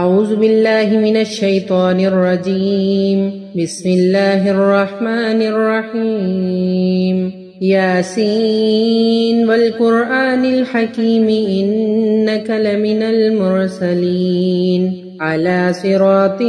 أعوذ بالله من الشيطان الرجيم. بسم الله الرحمن الرحيم. ياسين والقرآن الحكيم إنك لمن المرسلين على صراط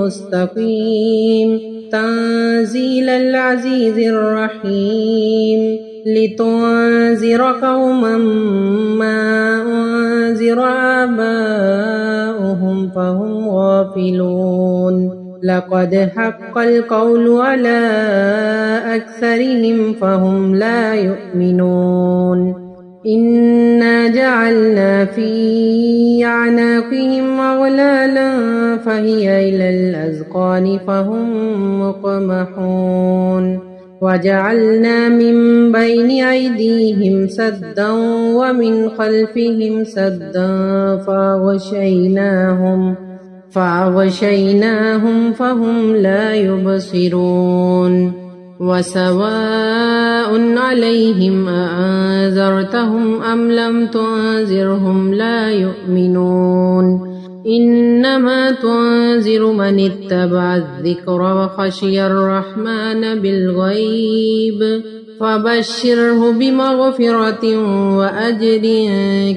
مستقيم تنزيل العزيز الرحيم لتنذر قوما ما أنذر آباؤهم فهم غافلون لقد حق القول على أكثرهم فهم لا يؤمنون إنا جعلنا في أعناقهم أغلالا فهي إلى الأذقان فهم مقمحون وجعلنا من بين أيديهم سدا ومن خلفهم سدا فأغشيناهم فهم لا يبصرون وسواء عليهم أأنذرتهم أم لم تنذرهم لا يؤمنون إنما تنذر من اتبع الذكر وخشي الرحمن بالغيب فبشره بمغفرة وأجر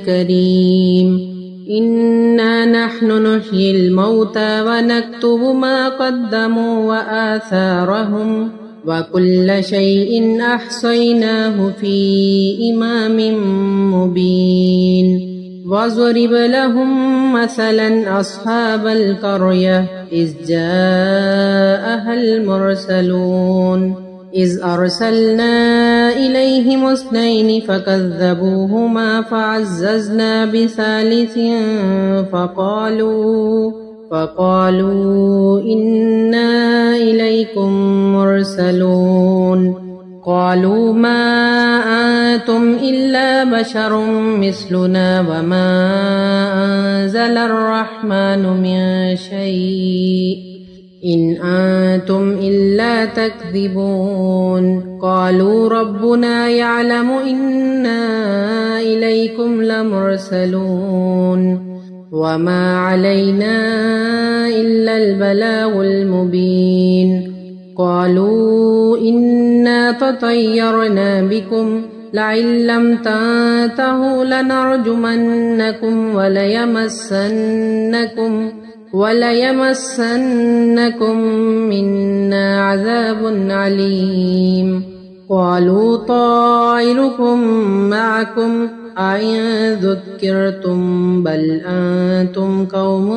كريم إنا نحن نحيي الموتى ونكتب ما قدموا وآثارهم وكل شيء أحصيناه في إمام مبين واضرب لهم مثلا أصحاب القرية إذ جاءها المرسلون إذ أرسلنا إليهم اثنين فكذبوهما فعززنا بثالث فقالوا إنا إليكم مرسلون قالوا ما أنتم إلا بشر مثلنا وما أنزل الرحمن من شيء إن أنتم إلا تكذبون قالوا ربنا يعلم إنا إليكم لمرسلون وما علينا إلا البلاغ المبين قالوا إنا تطيرنا بكم لئن لم تنتهوا لنرجمنكم وليمسنكم منا عذاب عليم قالوا طائركم معكم أئن ذكرتم بل أنتم قوم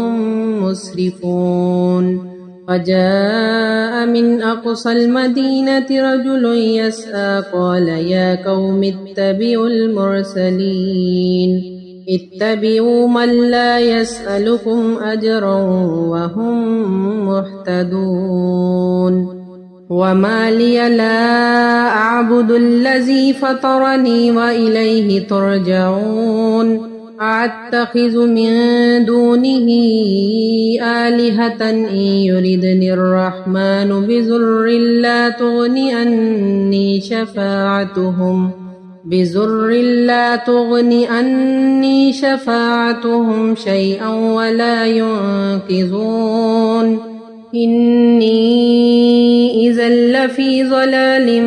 مسرفون وجاء من أقصى المدينة رجل يسعى قال يا قوم اتبعوا المرسلين اتبعوا من لا يسألكم أجرا وهم مهتدون وما لي لا أعبد الذي فطرني وإليه ترجعون أأتخذ من دونه آلهة إن يردني الرحمن بضر لا تغني عني شفاعتهم شيئا ولا ينقذون إني إذا لفي ضلال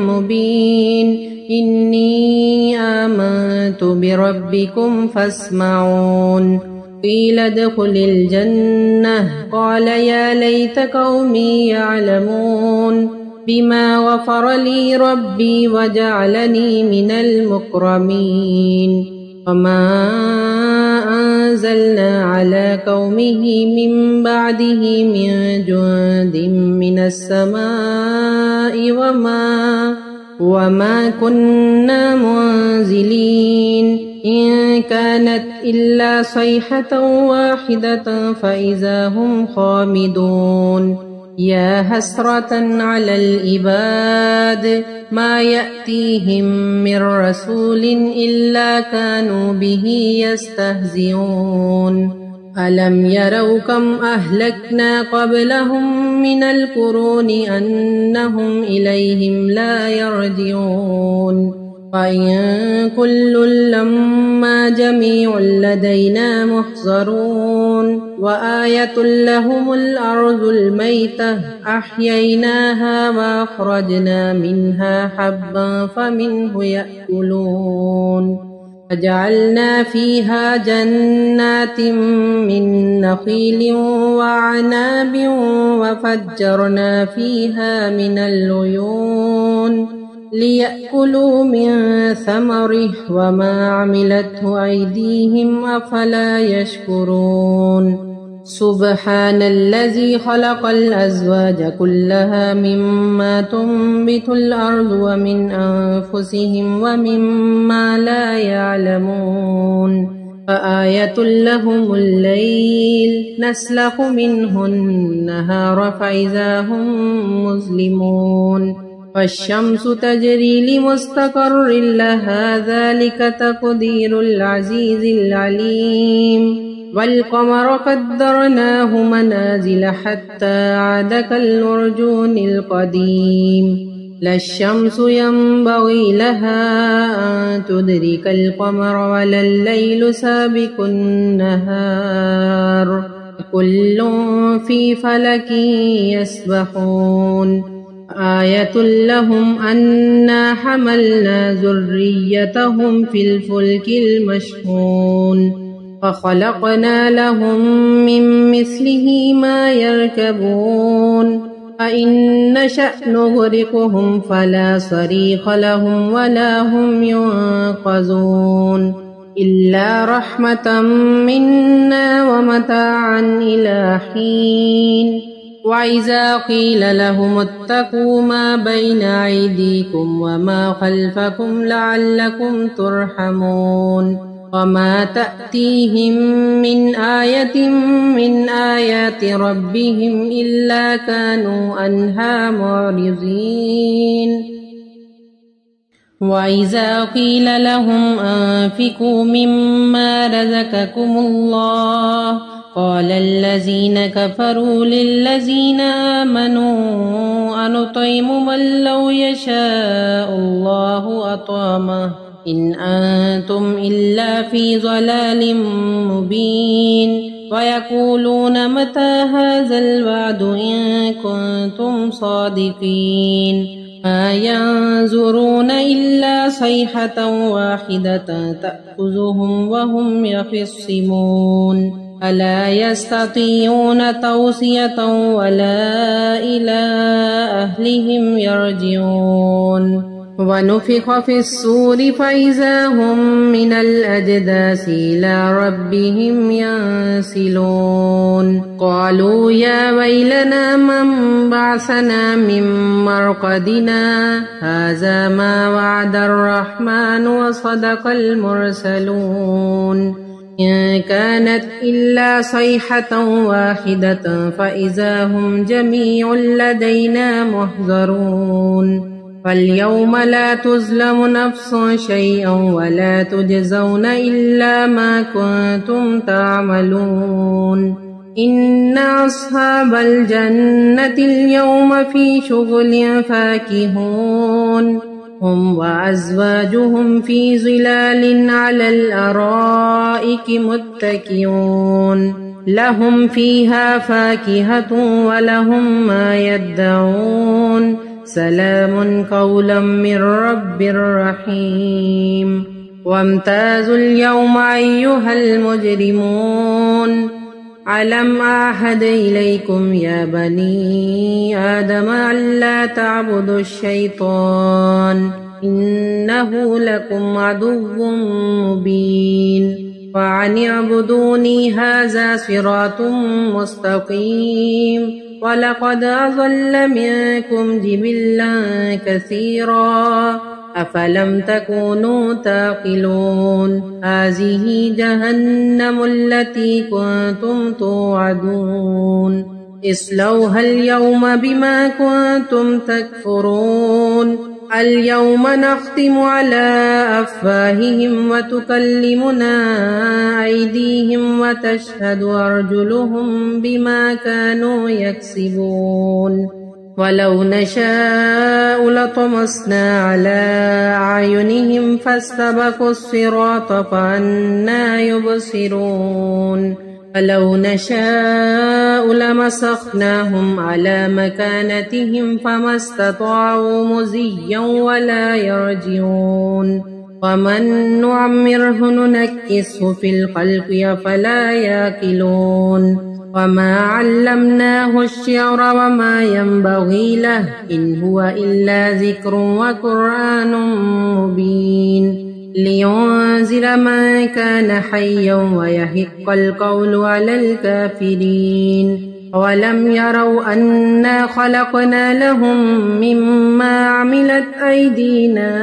مبين إني آمنت بربكم فاسمعون قيل ادخل الجنة قال يا ليت قومي يعلمون بما غفر لي ربي وجعلني من المكرمين وما أنزلنا على قومه من بعده من جند من السماء وما كنا منزلين إن كانت إلا صيحة واحدة فإذا هم خامدون يا حسرة على العباد ما يأتيهم من رسول إلا كانوا به يستهزئون ألم يروا كم أهلكنا قبلهم من القرون أنهم إليهم لا يرجعون وإن كل لما جميع لدينا محضرون وآية لهم الأرض الميتة أحييناها وأخرجنا منها حبا فمنه يأكلون وجعلنا فيها جنات من نخيل وعناب وفجرنا فيها من العيون ليأكلوا من ثمره وما عملته أيديهم أفلا يشكرون سبحان الذي خلق الأزواج كلها مما تنبت الأرض ومن أنفسهم ومما لا يعلمون فآية لهم الليل نسلخ منه النهار فإذا هم مظلمون والشمس تجري لمستقر لها ذلك تقدير العزيز العليم والقمر قدرناه منازل حتى عاد كالعرجون القديم لا الشمس ينبغي لها أن تدرك القمر ولا الليل سابق النهار كل في فلك يسبحون آية لهم أنا حملنا ذريتهم في الفلك المشحون فخلقنا لهم من مثله ما يركبون فإن نشأ نغرقهم فلا صريخ لهم ولا هم ينقذون إلا رحمة منا ومتاعا إلى حين وإذا قيل لهم اتقوا ما بين أيديكم وما خلفكم لعلكم ترحمون وما تأتيهم من آية من آيات ربهم إلا كانوا عنها معرضين وإذا قيل لهم أنفقوا مما رزقكم الله قال الذين كفروا للذين آمنوا أنطعم من لو يشاء الله أطعمه إن أنتم إلا في ضلال مبين ويقولون متى هذا الوعد إن كنتم صادقين ما ينظرون إلا صيحة واحدة تأخذهم وهم يخصمون ألا يستطيعون توصية ولا إلى أهلهم يرجعون ونفخ في الصور فإذا هم من الأجداث إلى ربهم ينسلون قالوا يا ويلنا من بعثنا من مرقدنا هذا ما وعد الرحمن وصدق المرسلون إن كانت إلا صيحة واحدة فإذا هم جميع لدينا محضرون فاليوم لا تظلم نفس شيئا ولا تجزون إلا ما كنتم تعملون إن أصحاب الجنة اليوم في شغل فاكهون هم وأزواجهم في ظلال على الأرائك متكئون لهم فيها فاكهة ولهم ما يدعون سلام قولا من رب رحيم وامتازوا اليوم أيها المجرمون ألم أعهد إليكم يا بني آدم ألا تعبدوا الشيطان إنه لكم عدو مبين وأن اعبدوني هذا صراط مستقيم ولقد أضل منكم جبلا كثيرا أفلم تكونوا تعقلون هذه جهنم التي كنتم توعدون اصلوها اليوم بما كنتم تكفرون اليوم نختم على أفواههم وتكلمنا أيديهم وتشهد أرجلهم بما كانوا يكسبون ولو نشاء لطمسنا على أعينهم فاستبقوا الصراط فأنى يبصرون ولو نشاء لمسخناهم على مكانتهم فما استطاعوا مضيا ولا يرجعون ومن نعمره ننكسه في الخلق أفلا يعقلون وما علمناه الشعر وما ينبغي له إن هو إلا ذكر وقرآن مبين لينذر من كان حيا ويحق القول على الكافرين ولم يروا أنا خلقنا لهم مما عملت أيدينا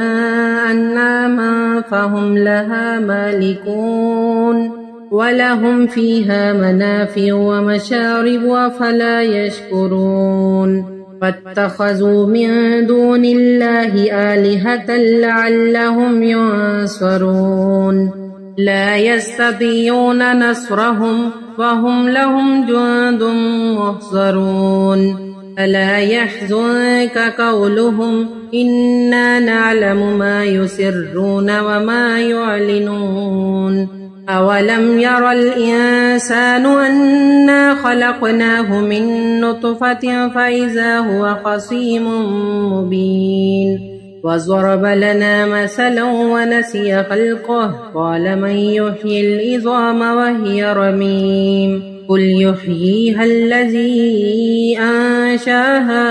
أنعاما فهم لها مالكون ولهم فيها منافع ومشارب أفلا يشكرون فاتخذوا من دون الله آلهة لعلهم ينصرون لا يستطيعون نصرهم وهم لهم جند محضرون ألا يحزنك قولهم إنا نعلم ما يسرون وما يعلنون أولم ير الإنسان أنا خلقناه من نطفة فإذا هو خصيم مبين وضرب لنا مثلا ونسي خلقه قال من يحيي العظام وهي رميم قل يحييها الذي أنشاها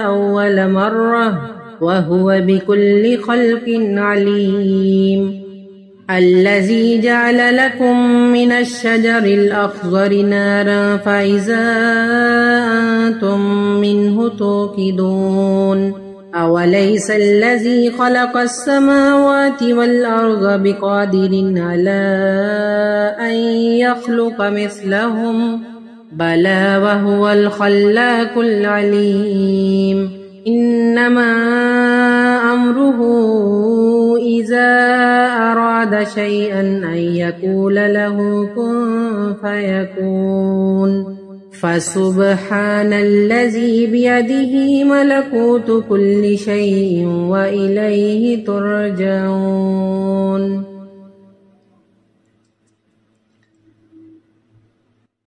أول مرة وهو بكل خلق عليم الذي جعل لكم من الشجر الأخضر نارا فإذا أنتم منه توقدون أوليس الذي خلق السماوات والأرض بقادر على أن يخلق مثلهم بلى وهو الخلاق العليم إنما أمره إذا أراد شيئا أن يقول له كن فيكون فسبحان الذي بيده ملكوت كل شيء وإليه ترجعون